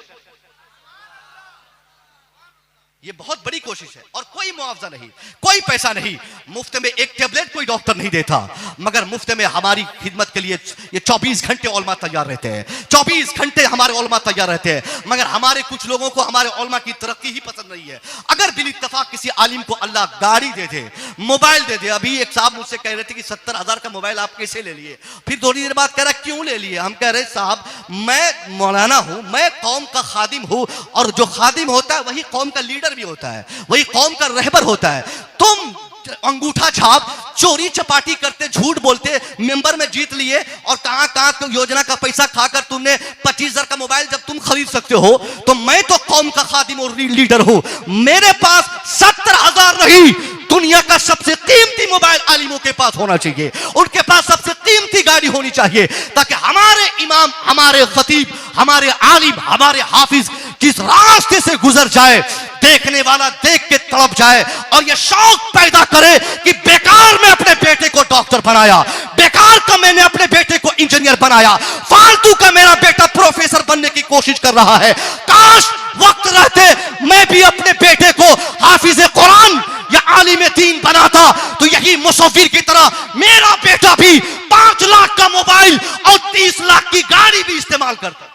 A: ये बहुत बड़ी कोशिश है और कोई मुआवजा नहीं, कोई पैसा नहीं, मुफ्त में एक टेबलेट कोई डॉक्टर नहीं देता, मगर मुफ्त में हमारी खिदमत के लिए ये 24 घंटे उलमा तैयार रहते हैं, 24 घंटे हमारे उलमा तैयार रहते हैं। मगर हमारे कुछ लोगों को हमारे उलमा की तरक्की ही पसंद नहीं है। अगर बिल इत्तफाक किसी आलिम को अल्लाह गाड़ी दे दे, मोबाइल दे दे, अभी एक साहब मुझसे कह रहे थे कि 70,000 का मोबाइल आप कैसे ले लिए, फिर थोड़ी देर बाद कह रहा क्यों ले लिए, हम कह रहे साहब मैं मौलाना हूं, मैं कौम का खादिम हूं, और जो खादिम होता है वही कौम का लीडर भी होता है, वही कौम का रहबर होता है। तुम अंगूठा छाप चोरी चपाटी करते, झूठ बोलते, मेंबर में जीत लिए और कहां योजना का पैसा खाकर तुमने 25,000 का मोबाइल जब तुम खरीद सकते हो, तो मैं तो कौम का खादिम और लीडर हूं, मेरे पास 70,000 नहीं, दुनिया का सबसे कीमती मोबाइल आलिमों के पास होना चाहिए, उनके पास सबसे कीमती गाड़ी होनी चाहिए, ताकि हमारे इमाम, हमारे खतीब, हमारे आलिम, हमारे हाफिज जिस रास्ते से गुजर जाए, देखने वाला देख के तड़प जाए और यह शौक पैदा करे कि बेकार में अपने बेटे को डॉक्टर बनाया, बेकार का मैंने अपने बेटे को इंजीनियर बनाया, फालतू का मेरा बेटा प्रोफेसर बनने की कोशिश कर रहा है। काश वक्त रहते मैं भी अपने बेटे को हाफिज कुरान या आलिम दीन बनाता, तो यही मुसव्विर की तरह मेरा बेटा भी 5 लाख का मोबाइल और 30 लाख की गाड़ी भी इस्तेमाल करता।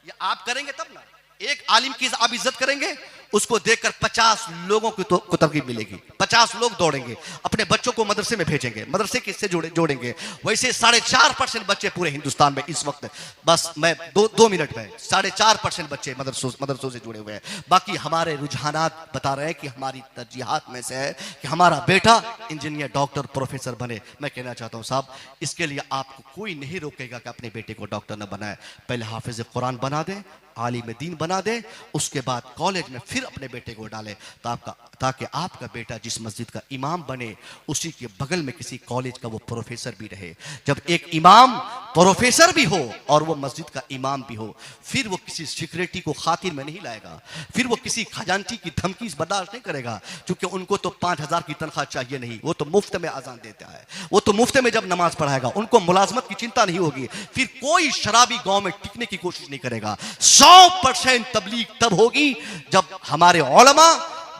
A: ये आप करेंगे तब ना, एक आलिम की आप इज्जत करेंगे, उसको देखकर 50 लोगों को तरकीब मिलेगी, 50 लोग दौड़ेंगे, अपने बच्चों को मदरसे में भेजेंगे, मदरसे किससे जोड़ेंगे। वैसे 4.5% बच्चे पूरे हिंदुस्तान में इस वक्त, बस मैं 2 मिनट में 4.5% बच्चे मदरसों से जुड़े हुए हैं। बाकी हमारे रुझानात बता रहे हैं कि हमारी तरजीहात में से है कि हमारा बेटा इंजीनियर, डॉक्टर, प्रोफेसर बने। मैं कहना चाहता हूँ साहब, इसके लिए आपको कोई नहीं रोकेगा कि अपने बेटे को डॉक्टर न बनाए, पहले हाफिज कुरान बना दें, आलिम दीन बना दे, उसके बाद कॉलेज में फिर अपने बेटे को डालें, ताकि आपका बेटा जिस मस्जिद का इमाम बने, उसी के बगल में किसी कॉलेज का वो प्रोफेसर भी रहे। जब एक इमाम प्रोफेसर भी हो और वो मस्जिद का इमाम भी हो, फिर वो किसी सिक्योरिटी को खातिर में नहीं लाएगा, फिर वो किसी खजांची की धमकी बर्दाश्त नहीं करेगा, क्योंकि उनको तो 5,000 की तनख्वाह चाहिए नहीं, वो तो मुफ्त में अजान देता है, वो तो मुफ्त में जब नमाज पढ़ाएगा, उनको मुलाजमत की चिंता नहीं होगी, फिर कोई शराबी गांव में टिकने की कोशिश नहीं करेगा। 100% तबलीग तब होगी जब हमारे उलमा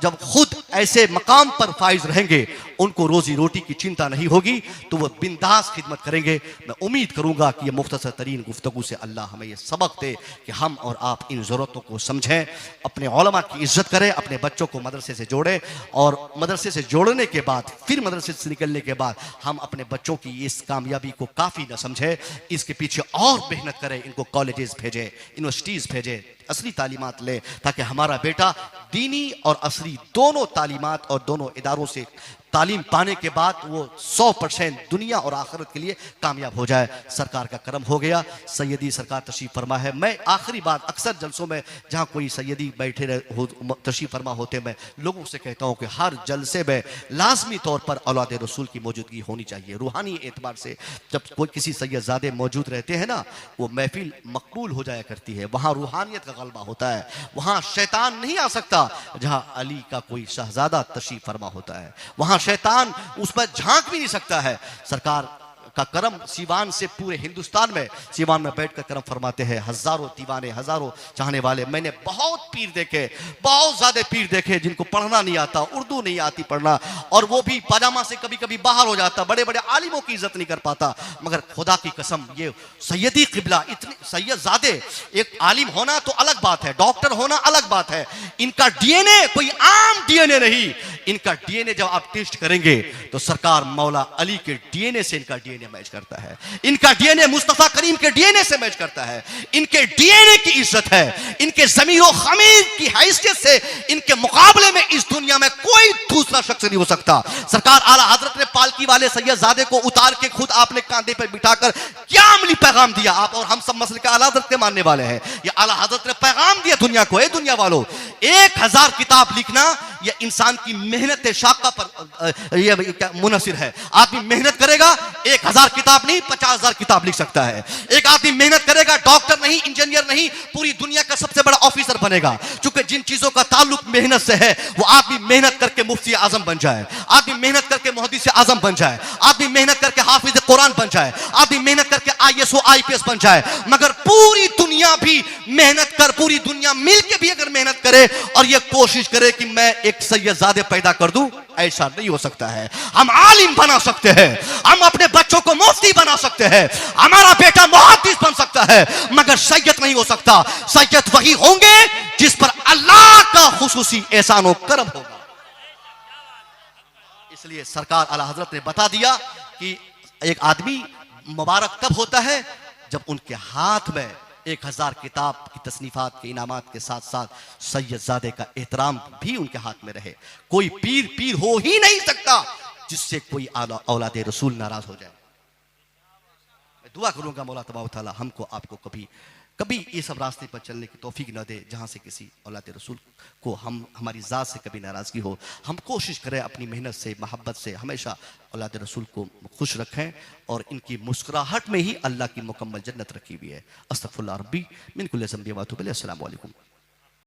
A: जब खुद ऐसे मकाम पर फाइज रहेंगे, उनको रोजी रोटी की चिंता नहीं होगी, तो वह बिंदास खिदमत करेंगे। मैं उम्मीद करूंगा कि यह मुख्तसर तरीन गुफ्तगू से अल्लाह हमें यह सबक दे कि हम और आप इन ज़रूरतों को समझें, अपने उलमा की इज्जत करें, अपने बच्चों को मदरसे से जोड़ें, और मदरसे से जोड़ने के बाद, फिर मदरसे से निकलने के बाद हम अपने बच्चों की इस कामयाबी को काफ़ी न समझें, इसके पीछे और मेहनत करें, इनको कॉलेजेस भेजें, यूनिवर्सिटीज़ भेजें, असली तालीमात ले, ताकि हमारा बेटा दीनी और असली दोनों तालीमात और दोनों इदारों से तालीम पाने के बाद वो 100% दुनिया और आखिरत के लिए कामयाब हो जाए। सरकार का करम हो गया, सैयदी सरकार तशरीफ फरमा है। मैं आखिरी बात, अक्सर जलसों में जहाँ कोई सैयदी बैठे तशरीफ फरमा होते, मैं लोगों से कहता हूँ कि हर जलसे में लाजमी तौर पर औलाद रसूल की मौजूदगी होनी चाहिए। रूहानी एतबार से जब कोई किसी सैयदजादे मौजूद रहते हैं ना, वो महफिल मकबूल हो जाया करती है, वहाँ रूहानियत का गलबा होता है, वहाँ शैतान नहीं आ सकता। जहाँ अली का कोई शहजादा तशरीफ फरमा होता है, वहाँ शैतान उस पर झांक भी नहीं सकता है। सरकार का करम सीवान से पूरे हिंदुस्तान में, सीवान में बैठकर करम फरमाते हैं, हजारों दीवाने, हजारों चाहने वाले। मैंने बहुत पीर देखे, बहुत ज्यादा पीर देखे जिनको पढ़ना नहीं आता, उर्दू नहीं आती पढ़ना, और वो भी पाजामा से कभी कभी बाहर हो जाता, बड़े बड़े आलिमों की इज्जत नहीं कर पाता। मगर खुदा की कसम, ये सैयदी किबला, इतने सैयदजादे, एक आलिम होना तो अलग बात है, डॉक्टर होना अलग बात है, इनका डीएनए कोई आम डीएनए नहीं। इनका डीएनए जब आप टेस्ट करेंगे तो सरकार मौला अली के डीएनए से इनका डीएनए मैच करता है, इनका डीएनए मुस्तफा करीम के डीएनए से मैच करता है। इनके डीएनए की इज्जत है, इनके ज़मीर खमीर की हैसियत से इनके मुकाबले में इस दुनिया में कोई दूसरा शख्स नहीं हो सकता। सरकार आला हजरत ने पालकी वाले सैयदजादे को उतार के खुद आपने कांधे पर बिठाकर क्या अमली पैगाम दिया। आप और हम सब मसले के आला हजरत के मानने वाले हैं, ये आला हजरत ने पैगाम दिया दुनिया को, दुनिया वालों, 1000 किताब लिखना यह इंसान की मेहनत शाका पर मुनसिर है। आदमी मेहनत करेगा, एक 1000 किताब नहीं 50,000 किताब लिख सकता है। एक आदमी मेहनत करेगा, डॉक्टर नहीं, इंजीनियर नहीं, पूरी दुनिया का सबसे बड़ा ऑफिसर बनेगा। क्योंकि जिन चीजों का ताल्लुक मेहनत से है, वो आदमी मेहनत करके मुफ्ती आजम बन जाए, आदमी मेहनत करके मुहद्दिस आजम बन जाए, आदमी मेहनत करके हाफिज कुरान बन जाए, आदमी मेहनत करके ISO IPS बन जाए। मगर पूरी दुनिया भी मेहनत कर, पूरी दुनिया मिलके भी अगर मेहनत करे और ये कोशिश करे कि मैं एक सैयदजादे पैदा कर दूं, ऐसा नहीं हो सकता है। हम आलिम बना सकते हैं, हम अपने बच्चों को मुफ्ती बना सकते हैं, हमारा बेटा मुहद्दिस बन सकता है, मगर सैयद नहीं हो सकता। सैयद वही होंगे जिस पर अल्लाह का खुसूसी एहसान व करम होगा। इसलिए सरकार आला हजरत ने बता दिया कि एक आदमी मुबारक तब होता है जब उनके हाथ में 1000 किताब की तसनीफात के इनामात के साथ साथ सैयदजादे का एहतराम भी उनके हाथ में रहे। कोई पीर पीर हो ही नहीं सकता जिससे कोई औलादे रसूल नाराज हो जाए। मैं दुआ करूंगा मौला तबारक व तआला हमको आपको कभी कभी ये सब रास्ते पर चलने की तौफीक न दे जहां से किसी औलादे रसूल को हमारी ज़ात से कभी नाराज़गी हो। हम कोशिश करें अपनी मेहनत से, मोहब्बत से हमेशा औलादे रसूल को खुश रखें और इनकी मुस्कुराहट में ही अल्लाह की मुकम्मल जन्नत रखी हुई है। अस्तगफिरुल्लाह रब्बी मिन कुल्लि ज़ंबि व अतूबु इलैह। अस्सलामु अलैकुम।